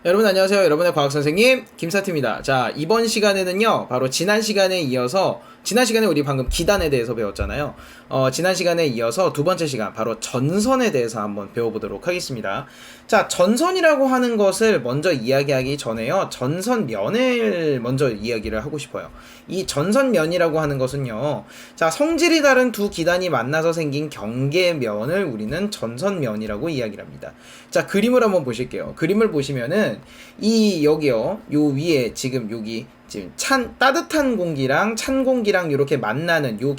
여러분 안녕하세요. 여러분의 과학선생님 김사트입니다. 자, 이번 시간에는요, 바로 지난 시간에 이어서, 지난 시간에 우리 방금 기단에 대해서 배웠잖아요. 지난 시간에 이어서 두 번째 시간, 바로 전선에 대해서 한번 배워보도록 하겠습니다. 자, 전선이라고 하는 것을 먼저 이야기하기 전에요, 전선면을 먼저 이야기를 하고 싶어요. 이 전선면이라고 하는 것은요, 자, 성질이 다른 두 기단이 만나서 생긴 경계면을 우리는 전선면이라고 이야기를 합니다. 자, 그림을 한번 보실게요. 그림을 보시면은 여기요, 요 위에 지금 여기 지금 따뜻한 공기랑 찬 공기랑 이렇게 만나는 요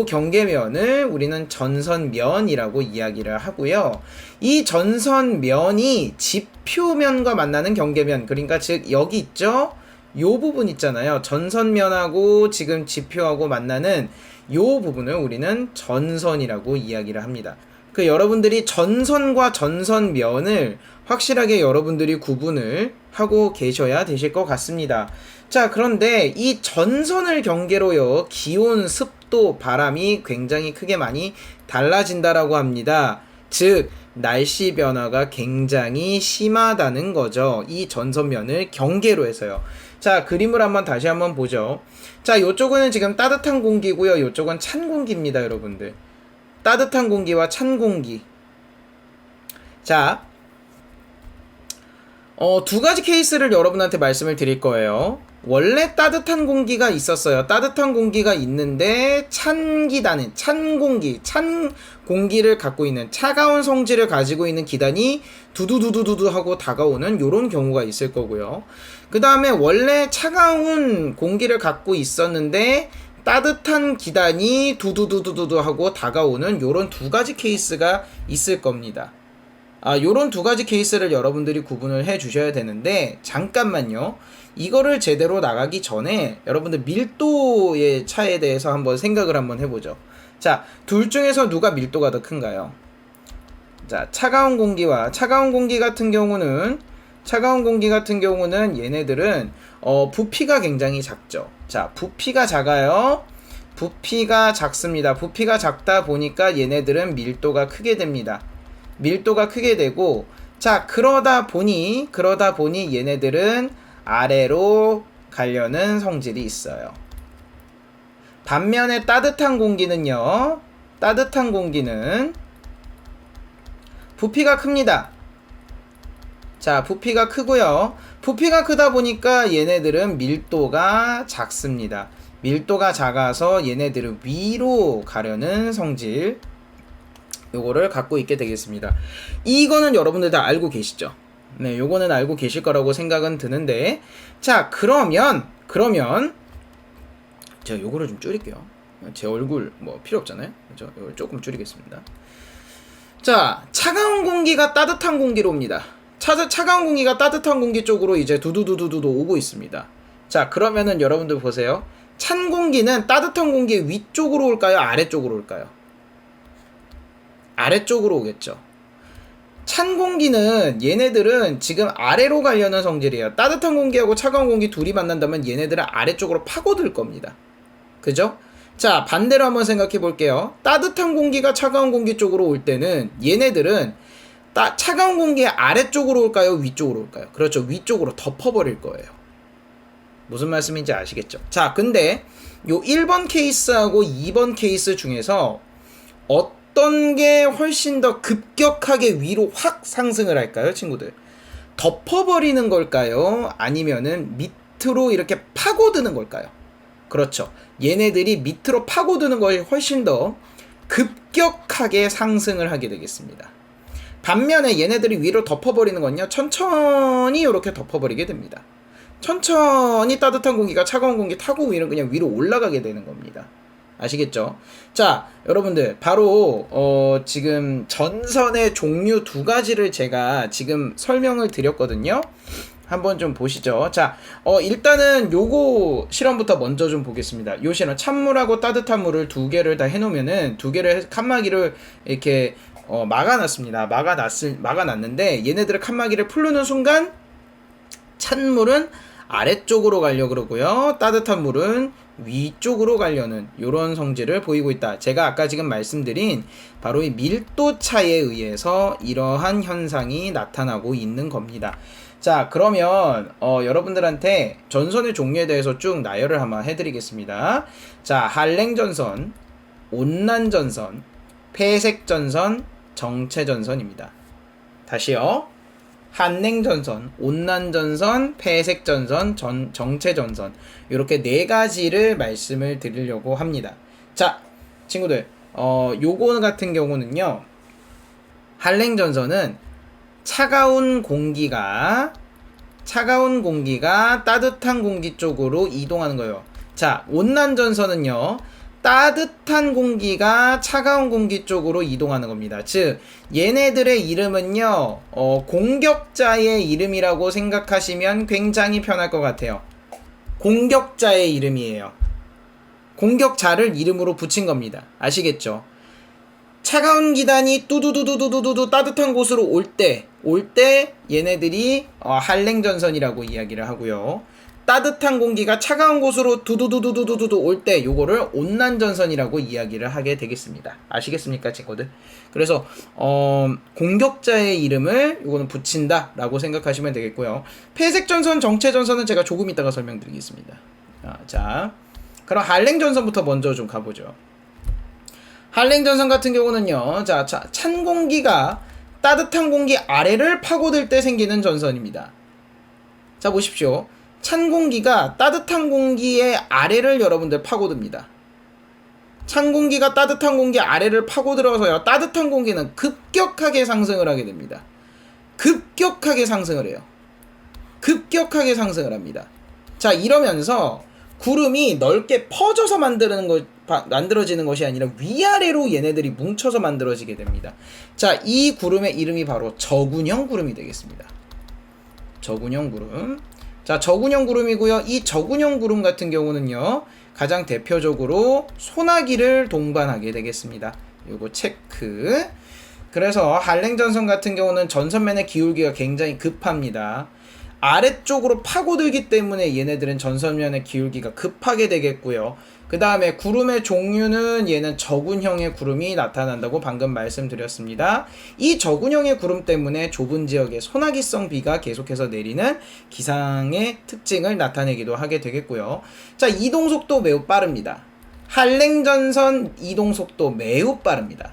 경계면을 우리는 전선면이라고 이야기를 하고요. 이 전선면이 지표면과 만나는 경계면, 그러니까 즉 여기 있죠? 요 부분 있잖아요. 전선면하고 지금 지표하고 만나는 요 부분을 우리는 전선이라고 이야기를 합니다. 여러분들이 전선과 전선면을 확실하게 여러분들이 구분을 하고 계셔야 되실 것 같습니다. 자, 그런데 이 전선을 경계로요, 기온, 습도, 바람이 굉장히 크게 많이 달라진다라고 합니다. 즉, 날씨 변화가 굉장히 심하다는 거죠. 이 전선면을 경계로 해서요. 자, 그림을 다시 한번 보죠. 자, 요쪽은 지금 따뜻한 공기고요. 요쪽은 찬 공기입니다, 여러분들. 따뜻한 공기와 찬 공기. 자, 두 가지 케이스를 여러분한테 말씀을 드릴 거예요. 원래 따뜻한 공기가 있었어요. 따뜻한 공기가 있는데 찬 공기를 갖고 있는, 차가운 성질을 가지고 있는 기단이 두두두두두 하고 다가오는 요런 경우가 있을 거고요. 그 다음에 원래 차가운 공기를 갖고 있었는데 따뜻한 기단이 두두두두두 하고 다가오는 요런 두 가지 케이스가 있을 겁니다. 요런 두 가지 케이스를 여러분들이 구분을 해 주셔야 되는데, 잠깐만요. 이거를 제대로 나가기 전에 여러분들 밀도의 차에 대해서 한번 생각을 한번 해보죠. 자, 둘 중에서 누가 밀도가 더 큰가요? 자, 차가운 공기 같은 경우는 얘네들은 부피가 굉장히 작죠. 자, 부피가 작아요. 부피가 작습니다. 부피가 작다 보니까 얘네들은 밀도가 크게 됩니다. 밀도가 크게 되고, 자, 그러다 보니 얘네들은 아래로 가려는 성질이 있어요. 반면에 따뜻한 공기는 부피가 큽니다. 자, 부피가 크고요. 부피가 크다 보니까 얘네들은 밀도가 작습니다. 밀도가 작아서 얘네들은 위로 가려는 성질, 요거를 갖고 있게 되겠습니다. 이거는 여러분들 다 알고 계시죠? 네, 요거는 알고 계실 거라고 생각은 드는데, 자, 그러면 제가 요거를 좀 줄일게요. 제 얼굴 뭐 필요 없잖아요. 그죠? 요걸 조금 줄이겠습니다. 자, 차가운 공기가 따뜻한 공기로 옵니다. 차가운 공기가 따뜻한 공기 쪽으로 이제 두두두두두 오고 있습니다. 자, 그러면은 여러분들 보세요. 찬 공기는 따뜻한 공기의 위쪽으로 올까요? 아래쪽으로 올까요? 아래쪽으로 오겠죠. 찬 공기는 얘네들은 지금 아래로 가려는 성질이에요. 따뜻한 공기하고 차가운 공기 둘이 만난다면 얘네들은 아래쪽으로 파고들 겁니다. 그죠? 자, 반대로 한번 생각해 볼게요. 따뜻한 공기가 차가운 공기 쪽으로 올 때는 얘네들은 차가운 공기의 아래쪽으로 올까요? 위쪽으로 올까요? 그렇죠. 위쪽으로 덮어버릴 거예요. 무슨 말씀인지 아시겠죠? 자, 근데 요 1번 케이스하고 2번 케이스 중에서 어떤 게 훨씬 더 급격하게 위로 확 상승을 할까요, 친구들? 덮어버리는 걸까요? 아니면은 밑으로 이렇게 파고드는 걸까요? 그렇죠. 얘네들이 밑으로 파고드는 것이 훨씬 더 급격하게 상승을 하게 되겠습니다. 반면에 얘네들이 위로 덮어버리는 건요, 천천히 이렇게 덮어버리게 됩니다. 천천히 따뜻한 공기가 차가운 공기 타고 그냥 위로 올라가게 되는 겁니다. 아시겠죠? 자, 여러분들 바로 지금 전선의 종류 두 가지를 제가 지금 설명을 드렸거든요. 한번 좀 보시죠. 자, 일단은 요거 실험부터 먼저 좀 보겠습니다. 요 실험, 찬물하고 따뜻한 물을 두 개를 다 해놓으면은 두 개를 칸막이를 이렇게 막아놨는데, 얘네들의 칸막이를 풀르는 순간 찬물은 아래쪽으로 가려고 그러고요, 따뜻한 물은 위쪽으로 가려는 이런 성질을 보이고 있다. 제가 아까 지금 말씀드린 바로 이 밀도 차에 의해서 이러한 현상이 나타나고 있는 겁니다. 자, 그러면 여러분들한테 전선의 종류에 대해서 쭉 나열을 한번 해드리겠습니다. 자, 한랭전선, 온난전선, 폐색전선, 정체전선입니다. 다시요. 한냉전선, 온난전선, 폐색전선, 정체전선, 이렇게 네 가지를 말씀을 드리려고 합니다. 자, 친구들, 요거 같은 경우는요, 한냉전선은 차가운 공기가 따뜻한 공기 쪽으로 이동하는 거예요. 자, 온난전선은요, 따뜻한 공기가 차가운 공기 쪽으로 이동하는 겁니다. 즉, 얘네들의 이름은요, 공격자의 이름이라고 생각하시면 굉장히 편할 것 같아요. 공격자의 이름이에요. 공격자를 이름으로 붙인 겁니다. 아시겠죠? 차가운 기단이 뚜두두두두두두 따뜻한 곳으로 올 때 얘네들이 한랭전선이라고 이야기를 하고요. 따뜻한 공기가 차가운 곳으로 두두두두두두두 올 때 요거를 온난전선이라고 이야기를 하게 되겠습니다. 아시겠습니까, 친구들? 그래서 공격자의 이름을 요거는 붙인다 라고 생각하시면 되겠고요. 폐색전선, 정체전선은 제가 조금 이따가 설명드리겠습니다. 자, 그럼 한랭전선부터 먼저 좀 가보죠. 한랭전선 같은 경우는요, 자, 찬 공기가 따뜻한 공기 아래를 파고들 때 생기는 전선입니다. 자, 보십시오. 찬 공기가 따뜻한 공기의 아래를 여러분들 파고듭니다. 찬 공기가 따뜻한 공기 아래를 파고들어서요, 따뜻한 공기는 급격하게 상승을 하게 됩니다. 급격하게 상승을 해요. 급격하게 상승을 합니다. 자, 이러면서 구름이 넓게 퍼져서 만들어지는 것이 아니라 위아래로 얘네들이 뭉쳐서 만들어지게 됩니다. 자, 이 구름의 이름이 바로 저군형 구름이 되겠습니다. 저군형 구름. 자, 저군형 구름이고요. 이 저군형 구름 같은 경우는요, 가장 대표적으로 소나기를 동반하게 되겠습니다. 요거 체크. 그래서 한랭전선 같은 경우는 전선면의 기울기가 굉장히 급합니다. 아래쪽으로 파고들기 때문에 얘네들은 전선면의 기울기가 급하게 되겠고요. 그 다음에 구름의 종류는 얘는 저군형의 구름이 나타난다고 방금 말씀드렸습니다. 이 저군형의 구름 때문에 좁은 지역에 소나기성 비가 계속해서 내리는 기상의 특징을 나타내기도 하게 되겠고요. 자, 이동속도 매우 빠릅니다. 한랭전선 이동속도 매우 빠릅니다.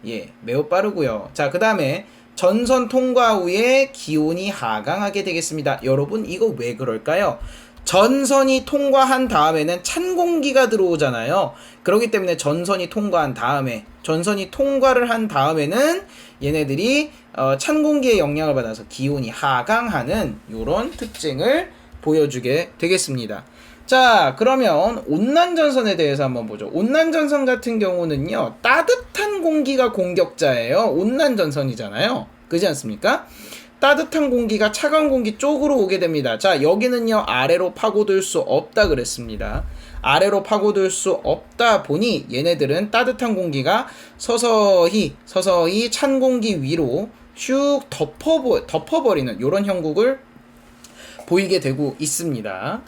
예, 매우 빠르고요. 자, 그 다음에 전선 통과 후에 기온이 하강하게 되겠습니다. 여러분, 이거 왜 그럴까요? 전선이 통과한 다음에는 찬 공기가 들어오잖아요. 그렇기 때문에 전선이 통과를 한 다음에는 얘네들이 찬 공기의 영향을 받아서 기온이 하강하는 이런 특징을 보여주게 되겠습니다. 자, 그러면 온난전선에 대해서 한번 보죠. 온난전선 같은 경우는요, 따뜻한 공기가 공격자예요. 온난전선이잖아요. 그렇지 않습니까? 따뜻한 공기가 차가운 공기 쪽으로 오게 됩니다. 자, 여기는요, 아래로 파고들 수 없다 그랬습니다. 아래로 파고들 수 없다 보니 얘네들은 따뜻한 공기가 서서히 찬 공기 위로 쭉 덮어버리는 이런 형국을 보이게 되고 있습니다.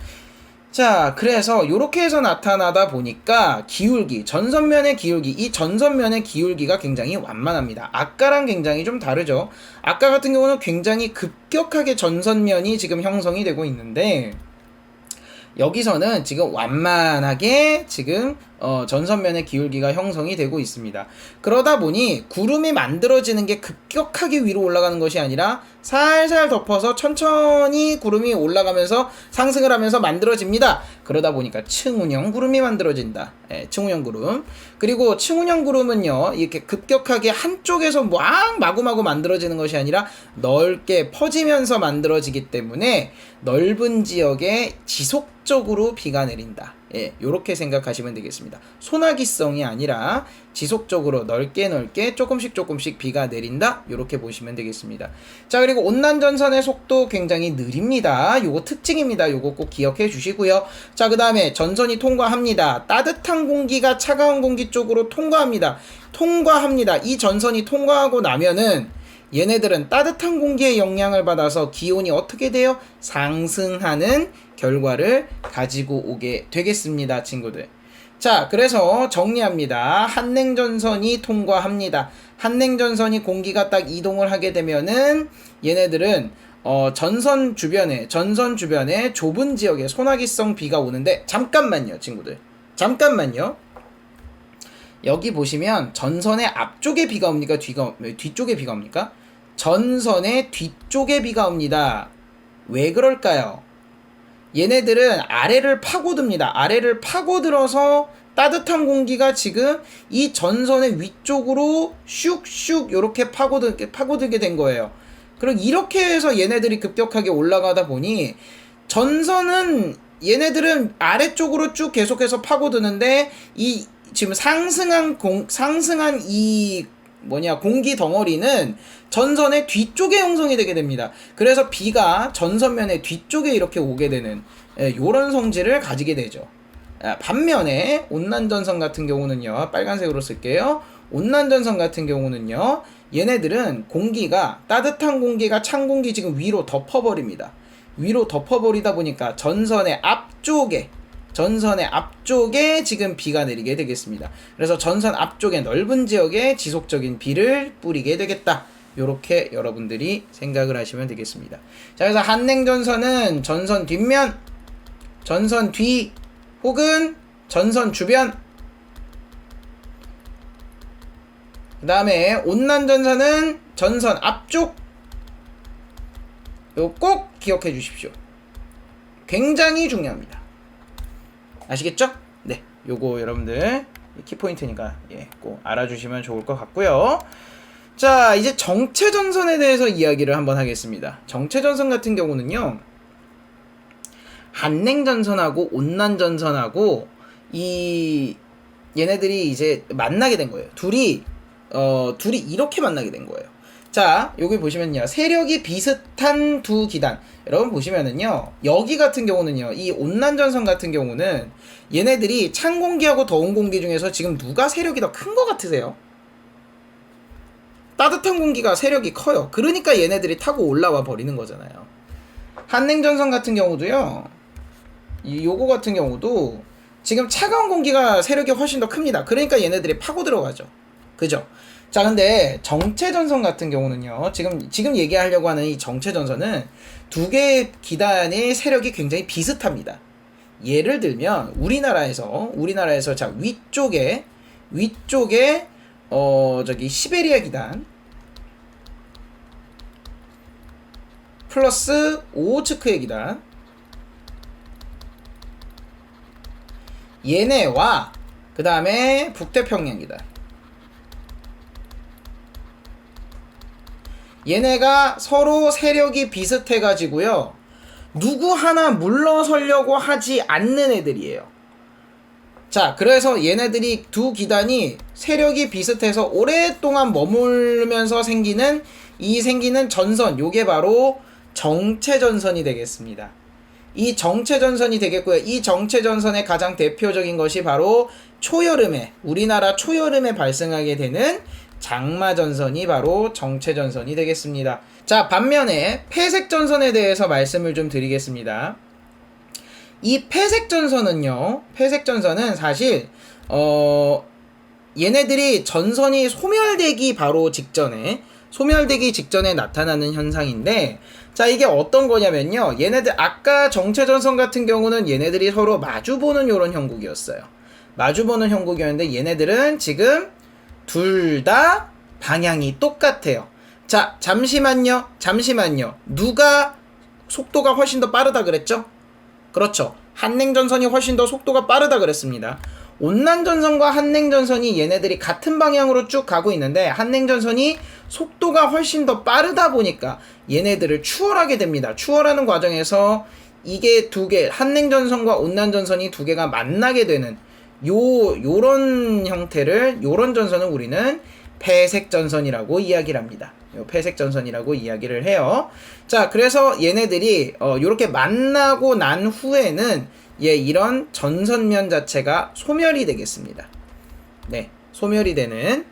자, 그래서 이렇게 해서 나타나다 보니까 기울기, 전선면의 기울기, 이 전선면의 기울기가 굉장히 완만합니다. 아까랑 굉장히 좀 다르죠. 아까 같은 경우는 굉장히 급격하게 전선면이 지금 형성이 되고 있는데, 여기서는 지금 완만하게 지금 전선면의 기울기가 형성이 되고 있습니다. 그러다 보니 구름이 만들어지는 게 급격하게 위로 올라가는 것이 아니라 살살 덮어서 천천히 구름이 올라가면서 상승을 하면서 만들어집니다. 그러다 보니까 층운형 구름이 만들어진다. 예, 층운형 구름. 그리고 층운형 구름은요, 이렇게 급격하게 한쪽에서 마구마구 만들어지는 것이 아니라 넓게 퍼지면서 만들어지기 때문에 넓은 지역에 지속적으로 비가 내린다. 예, 요렇게 생각하시면 되겠습니다. 소나기성이 아니라 지속적으로 넓게 조금씩 비가 내린다. 요렇게 보시면 되겠습니다. 자, 그리고 온난전선의 속도 굉장히 느립니다. 요거 특징입니다. 요거 꼭 기억해 주시고요. 자, 그 다음에 전선이 통과합니다. 따뜻한 공기가 차가운 공기 쪽으로 통과합니다. 이 전선이 통과하고 나면은 얘네들은 따뜻한 공기의 영향을 받아서 기온이 어떻게 돼요? 상승하는 결과를 가지고 오게 되겠습니다, 친구들. 자, 그래서 정리합니다. 한냉전선이 통과합니다. 한냉전선이 공기가 딱 이동을 하게 되면은 얘네들은 전선 주변에 좁은 지역에 소나기성 비가 오는데, 잠깐만요, 친구들. 잠깐만요. 여기 보시면 전선의 앞쪽에 비가 옵니까? 뒤쪽에 비가 옵니까? 전선의 뒤쪽에 비가 옵니다. 왜 그럴까요? 얘네들은 아래를 파고듭니다. 아래를 파고들어서 따뜻한 공기가 지금 이 전선의 위쪽으로 슉슉 이렇게 파고들게 된 거예요. 그럼 이렇게 해서 얘네들이 급격하게 올라가다 보니 전선은 얘네들은 아래쪽으로 쭉 계속해서 파고드는데 이 지금 상승한 이 공기 덩어리는 전선의 뒤쪽에 형성이 되게 됩니다. 그래서 비가 전선면의 뒤쪽에 이렇게 오게 되는 요런 성질을 가지게 되죠. 반면에 온난전선 같은 경우는요, 빨간색으로 쓸게요. 온난전선 같은 경우는요, 얘네들은 따뜻한 공기가 찬 공기 지금 위로 덮어버립니다. 위로 덮어버리다 보니까 전선의 앞쪽에 지금 비가 내리게 되겠습니다. 그래서 전선 앞쪽에 넓은 지역에 지속적인 비를 뿌리게 되겠다. 요렇게 여러분들이 생각을 하시면 되겠습니다. 자, 그래서 한냉전선은 전선 뒷면, 전선 뒤, 혹은 전선 주변, 그 다음에 온난전선은 전선 앞쪽. 요거 꼭 기억해 주십시오. 굉장히 중요합니다. 아시겠죠? 네, 요거 여러분들 키포인트니까 꼭 알아주시면 좋을 것 같고요. 자, 이제 정체전선에 대해서 이야기를 한번 하겠습니다. 정체전선 같은 경우는요, 한냉전선하고 온난전선하고 얘네들이 이제 만나게 된 거예요. 둘이 이렇게 만나게 된 거예요. 자, 여기 보시면요, 세력이 비슷한 두 기단, 여러분 보시면은요, 여기 같은 경우는요, 이 온난전선 같은 경우는 얘네들이 찬 공기하고 더운 공기 중에서 지금 누가 세력이 더 큰 것 같으세요? 따뜻한 공기가 세력이 커요. 그러니까 얘네들이 타고 올라와 버리는 거잖아요. 한냉전선 같은 경우도요, 요거 같은 경우도 지금 차가운 공기가 세력이 훨씬 더 큽니다. 그러니까 얘네들이 파고 들어가죠. 그죠? 자, 근데 정체전선 같은 경우는요, 지금 얘기하려고 하는 이 정체전선은 두 개의 기단의 세력이 굉장히 비슷합니다. 예를 들면 우리나라에서 자, 위쪽에 시베리아 기단 플러스 오호츠크의 기단, 얘네와 그 다음에 북태평양 기단, 얘네가 서로 세력이 비슷해가지고요, 누구 하나 물러서려고 하지 않는 애들이에요. 자, 그래서 얘네들이 두 기단이 세력이 비슷해서 오랫동안 머물면서 생기는 전선, 요게 바로 정체전선이 되겠습니다. 이 정체전선이 되겠고요. 이 정체전선의 가장 대표적인 것이 바로 우리나라 초여름에 발생하게 되는 장마전선이 바로 정체전선이 되겠습니다. 자, 반면에 폐색전선에 대해서 말씀을 좀 드리겠습니다. 이 폐색전선은 사실 얘네들이 전선이 소멸되기 직전에 나타나는 현상인데, 자, 이게 어떤 거냐면요, 얘네들 아까 정체전선 같은 경우는 얘네들이 서로 마주보는 요런 형국이었어요. 마주보는 형국이었는데 얘네들은 지금 둘 다 방향이 똑같아요. 자, 잠시만요. 누가 속도가 훨씬 더 빠르다 그랬죠? 그렇죠. 한냉전선이 훨씬 더 속도가 빠르다 그랬습니다. 온난전선과 한냉전선이 얘네들이 같은 방향으로 쭉 가고 있는데, 한냉전선이 속도가 훨씬 더 빠르다 보니까 얘네들을 추월하게 됩니다. 추월하는 과정에서 이게 한냉전선과 온난전선이 두 개가 만나게 되는 요런 전선을 우리는 폐색전선이라고 이야기를 합니다. 폐색전선이라고 이야기를 해요. 자, 그래서 얘네들이 요렇게 만나고 난 후에는 이런 전선면 자체가 소멸이 되겠습니다. 네, 소멸이 되는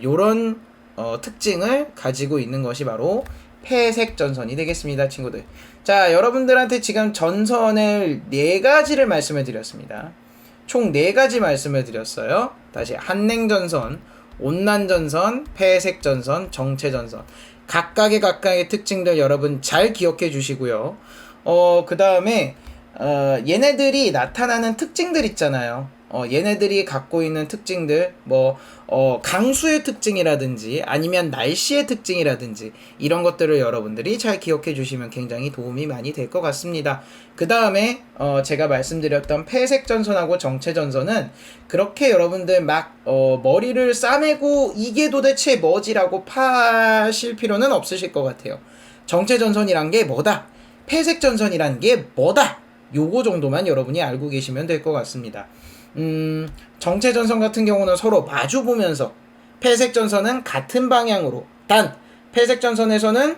요런 특징을 가지고 있는 것이 바로 폐색 전선이 되겠습니다, 친구들. 자, 여러분들한테 지금 전선을 4가지를 말씀을 드렸습니다. 총 4가지 말씀을 드렸어요. 다시 한냉전선, 온난전선, 폐색전선, 정체전선. 각각의 특징들 여러분 잘 기억해 주시고요. 그 다음에 얘네들이 나타나는 특징들 있잖아요. 얘네들이 갖고 있는 특징들, 강수의 특징이라든지 아니면 날씨의 특징이라든지 이런 것들을 여러분들이 잘 기억해 주시면 굉장히 도움이 많이 될 것 같습니다. 그 다음에 제가 말씀드렸던 폐색전선하고 정체전선은 그렇게 여러분들 막 머리를 싸매고 이게 도대체 뭐지라고 파실 필요는 없으실 것 같아요. 정체전선이란 게 뭐다? 폐색전선이란 게 뭐다? 요거 정도만 여러분이 알고 계시면 될 것 같습니다. 정체전선 같은 경우는 서로 마주 보면서, 폐색전선은 같은 방향으로, 단 폐색전선에서는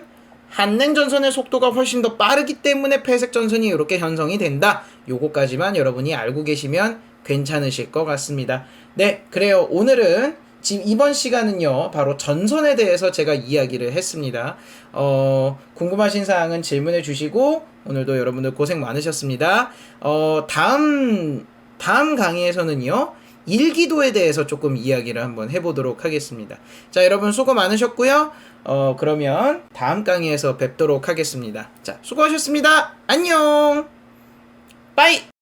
한냉전선의 속도가 훨씬 더 빠르기 때문에 폐색전선이 이렇게 형성이 된다. 요거까지만 여러분이 알고 계시면 괜찮으실 것 같습니다. 네, 그래요. 오늘은 지금 이번 시간은요, 바로 전선에 대해서 제가 이야기를 했습니다. 궁금하신 사항은 질문해 주시고, 오늘도 여러분들 고생 많으셨습니다. 다음 강의에서는요, 일기도에 대해서 조금 이야기를 한번 해보도록 하겠습니다. 자, 여러분 수고 많으셨고요. 그러면 다음 강의에서 뵙도록 하겠습니다. 자, 수고하셨습니다. 안녕! 빠이!